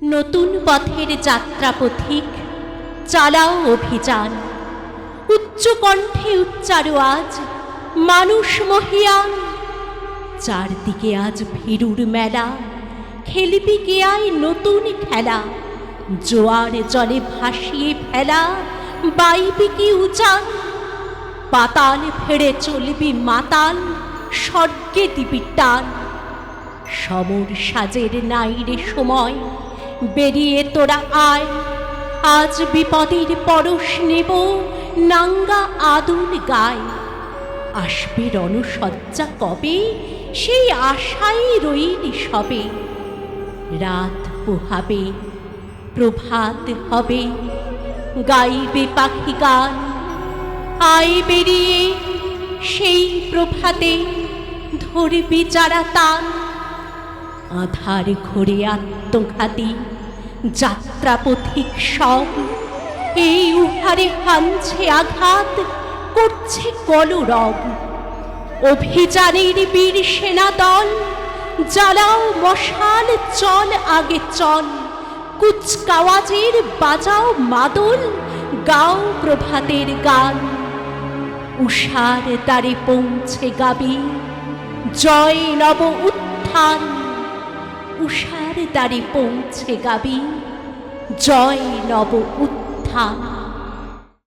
নতুন পথের যাত্রা পথিক চালাও অভিযান, উচ্চ কণ্ঠে উচ্চারো আজ মানুষ মহিয়ান। চারদিকে আজ ভীরুর মেলা, খেলবি কে আয় নতুন খেলা, জোয়ার জলে ভাসিয়ে ফেলা বাইবি কি উচান। পাতাল ফেড়ে চলবি মাতাল, স্বর্গে দিবি টান। সমর সাজের নাইরে সময়, বেরিয়ে তোরা আয়। আজ বিপদের পরশ নেব নাঙ্গা আদুল গায়। আসবে রণসজ্জা কবে, সেই আশাই রইলি সবে। রাত পোহাবে, প্রভাত হবে, গাইবে পাখি গান। আয় বেরিয়ে সেই প্রভাতে, ধরবি যারা তান। আধার ঘোরে আত্মঘাতী যাত্রা পথিক সব, এই উহারে হানছে আঘাত, করছে কলরব। অভিযানের বীর সেনা দল, জ্বালাও মশাল চল আগে চল। কুচকাওয়াজের বাজাও মাদল, গাও প্রভাতের গান। উষার দ্বারে পৌঁছে গাবি জয় নব উত্থান। উষার দ্বারে পৌঁছে গাবি জয় নব উত্থান।